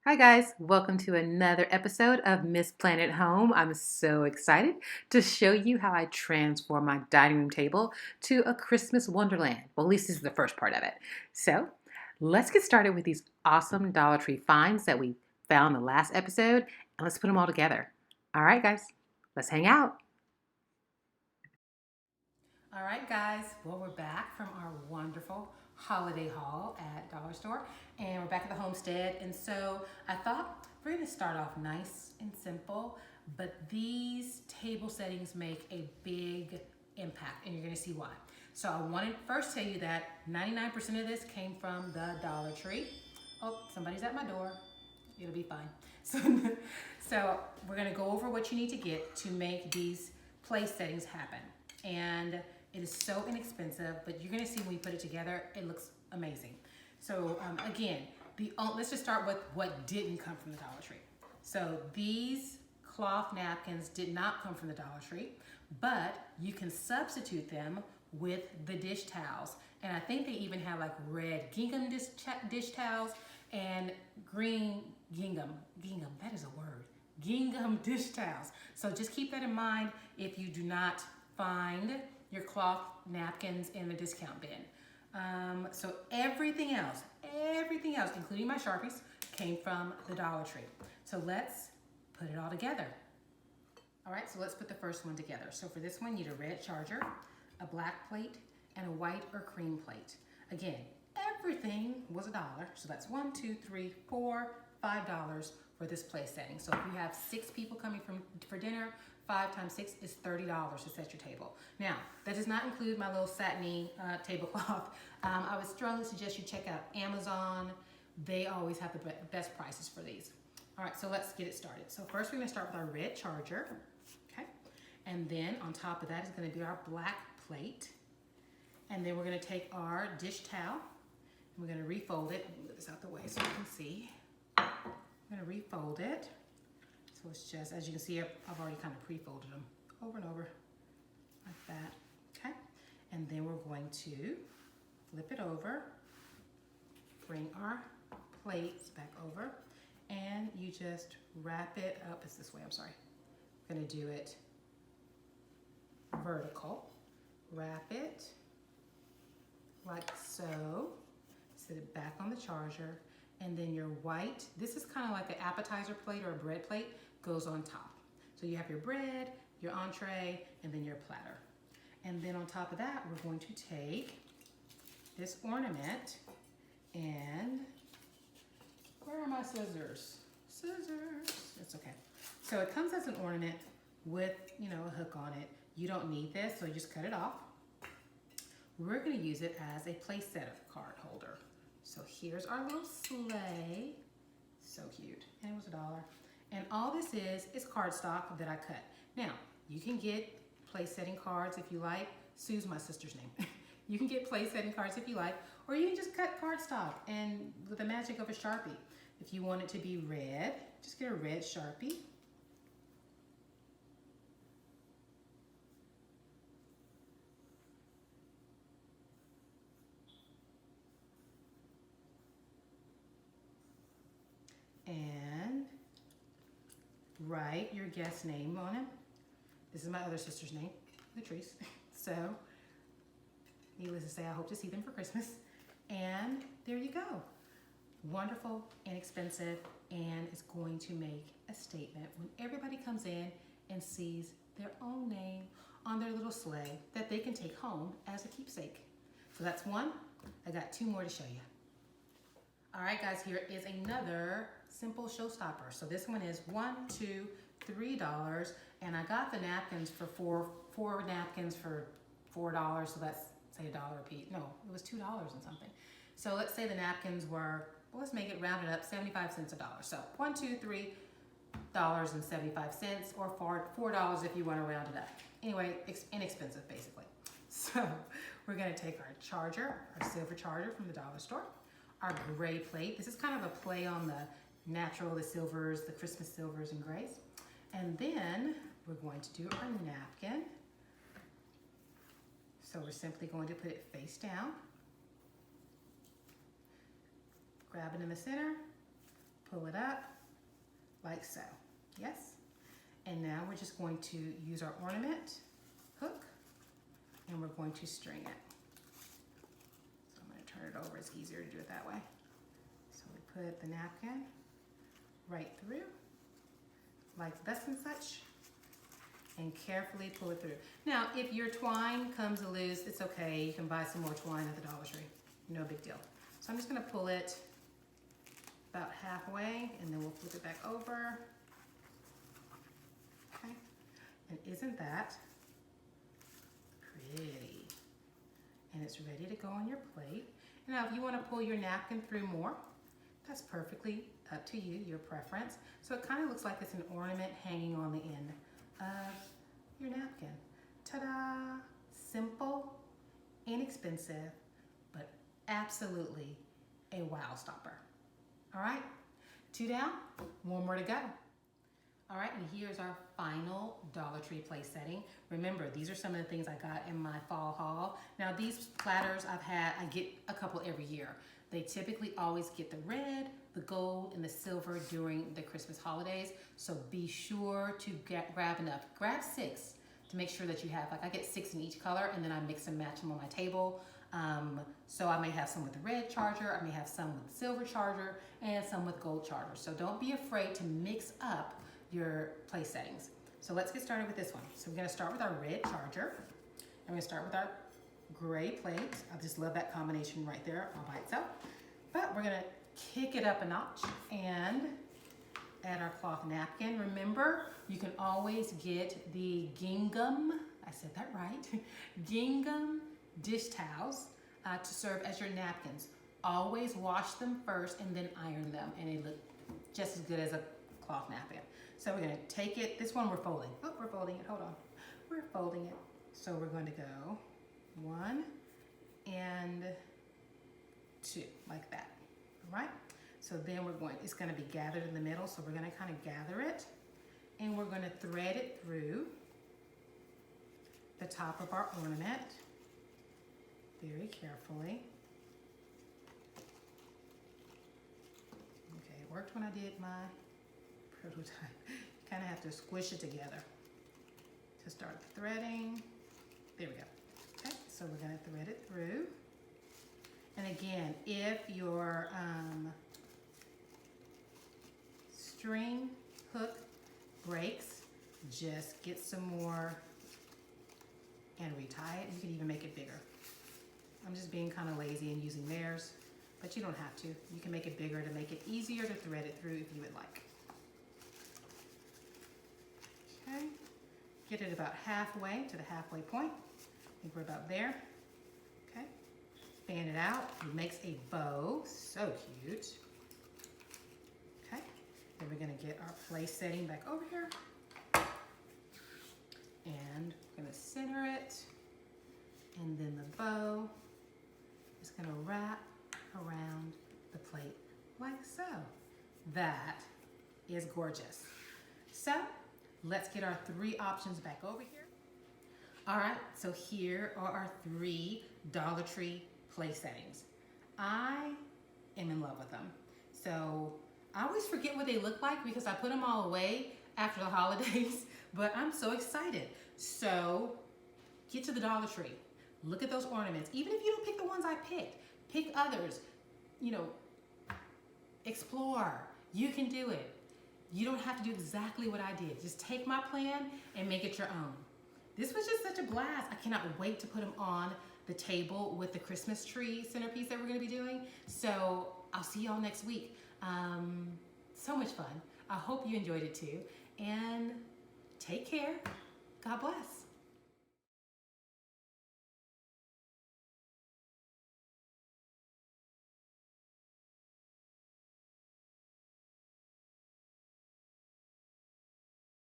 Hi guys, welcome to another episode of Miss Planet Home. I'm so excited to show you how I transform my dining room table to a Christmas wonderland. Well, at least this is the first part of it. So let's get started with these awesome Dollar Tree finds that we found in the last episode, and let's put them all together. All right guys, let's hang out. All right, guys. Well, we're back from our wonderful holiday haul at Dollar Store, and we're back at the homestead. And so I thought we're going to start off nice and simple, but these table settings make a big impact, and you're going to see why. So I want to first tell you that 99% of this came from the Dollar Tree. Oh, somebody's at my door. It'll be fine. So we're going to go over what you need to get to make these place settings happen. And it is so inexpensive, but you're gonna see when we put it together, it looks amazing. So again, let's just start with what didn't come from the Dollar Tree. So these cloth napkins did not come from the Dollar Tree, but you can substitute them with the dish towels. And I think they even have like red gingham dish towels and green gingham, that is a word, gingham dish towels. So just keep that in mind if you do not find your cloth napkins in the discount bin. So everything else, including my Sharpies, came from the Dollar Tree. So let's put it all together. All right, so let's put the first one together. So for this one, you need a red charger, a black plate, and a white or cream plate. Again, everything was $1. So that's $1, $2, $3, $4, $5 for this place setting. So if you have 6 people coming for dinner, 5 times 6 is $30 to set your table. Now, that does not include my little satiny tablecloth. I would strongly suggest you check out Amazon. They always have the best prices for these. All right, so let's get it started. So first we're gonna start with our red charger, okay? And then on top of that is gonna be our black plate. And then we're gonna take our dish towel, and we're gonna refold it. Move this out the way so you can see. I'm gonna refold it. So it's just, as you can see, I've already kind of pre-folded them over and over like that, okay? And then we're going to flip it over, bring our plates back over, and you just wrap it up. It's this way, I'm sorry. I'm gonna do it vertical. Wrap it like so. Set it back on the charger, and then your white, this is kind of like an appetizer plate or a bread plate, goes on top. So you have your bread, your entree, and then your platter. And then on top of that, we're going to take this ornament and, where are my scissors? Scissors, it's okay. So it comes as an ornament with, a hook on it. You don't need this, so you just cut it off. We're gonna use it as a place setter card holder. So here's our little sleigh. So cute, and it was $1. And all this is cardstock that I cut. Now, you can get place setting cards if you like. Sue's my sister's name. You can get place setting cards if you like, or you can just cut cardstock and with the magic of a Sharpie. If you want it to be red, just get a red Sharpie. And write your guest's name on it. This is my other sister's name, Latrice. So, needless to say, I hope to see them for Christmas. And there you go. Wonderful, inexpensive, and it's going to make a statement when everybody comes in and sees their own name on their little sleigh that they can take home as a keepsake. So that's one. I got 2 more to show you. All right, guys, here is another simple showstopper. So this one is $1, $2, $3, and I got the napkins for four napkins for $4. So that's say $1 a piece. No, it was $2 and something. So let's say the napkins were, well, let's make it rounded up, 75 cents a dollar. So $1, $2, $3.75, or $4 if you want to round it up. Anyway, inexpensive basically. So we're going to take our charger, our silver charger from the dollar store. Our gray plate. This is kind of a play on the natural, the silvers, the Christmas silvers and grays. And then we're going to do our napkin. So we're simply going to put it face down. Grab it in the center, pull it up like so. Yes? And now we're just going to use our ornament hook and we're going to string it. So I'm going to turn it over, it's easier to do it that way. So we put the napkin right through, like this and such, and carefully pull it through. Now, if your twine comes loose, it's okay. You can buy some more twine at the Dollar Tree. No big deal. So I'm just gonna pull it about halfway, and then we'll flip it back over. Okay, and isn't that pretty? And it's ready to go on your plate. Now, if you wanna pull your napkin through more, that's perfectly up to you, your preference. So it kind of looks like it's an ornament hanging on the end of your napkin. Ta-da! Simple, inexpensive, but absolutely a wow stopper. All right, 2 down, 1 more to go. All right, and here's our final Dollar Tree place setting. Remember, these are some of the things I got in my fall haul. Now these platters I get a couple every year. They typically always get the red, the gold, and the silver during the Christmas holidays. So be sure to grab enough. Grab 6 to make sure that you have, like I get 6 in each color and then I mix and match them on my table. So I may have some with the red charger, I may have some with the silver charger, and some with gold charger. So don't be afraid to mix up your place settings. So let's get started with this one. So we're gonna start with our red charger. I'm gonna start with our gray plate. I just love that combination right there all by itself. But we're gonna kick it up a notch and add our cloth napkin. Remember, you can always get the gingham, I said that right, gingham dish towels to serve as your napkins. Always wash them first and then iron them, and they look just as good as a cloth napkin. So we're gonna take it, this one we're folding. Oh, we're folding it, hold on. We're folding it. So we're going to go 1 and 2, like that, all right? So then it's gonna be gathered in the middle, so we're gonna kind of gather it, and we're gonna thread it through the top of our ornament, very carefully. Okay, it worked when I did my prototype. You kind of have to squish it together to start the threading. There we go. Okay, so we're gonna thread it through. And again, if your string hook breaks, just get some more and retie it. You can even make it bigger. I'm just being kind of lazy and using theirs, but you don't have to. You can make it bigger to make it easier to thread it through if you would like. Okay, get it about halfway to the halfway point. I think we're about there. Okay, fan it out. It makes a bow, so cute. Okay, then we're gonna get our place setting back over here. And we're gonna center it. And then the bow is gonna wrap around the plate like so. That is gorgeous. So let's get our 3 options back over here. All right, so here are our 3 Dollar Tree place settings. I am in love with them. So I always forget what they look like because I put them all away after the holidays, but I'm so excited. So get to the Dollar Tree. Look at those ornaments. Even if you don't pick the ones I picked, pick others. You know, explore. You can do it. You don't have to do exactly what I did. Just take my plan and make it your own. This was just such a blast. I cannot wait to put them on the table with the Christmas tree centerpiece that we're gonna be doing. So I'll see y'all next week. So much fun. I hope you enjoyed it too. And take care. God bless.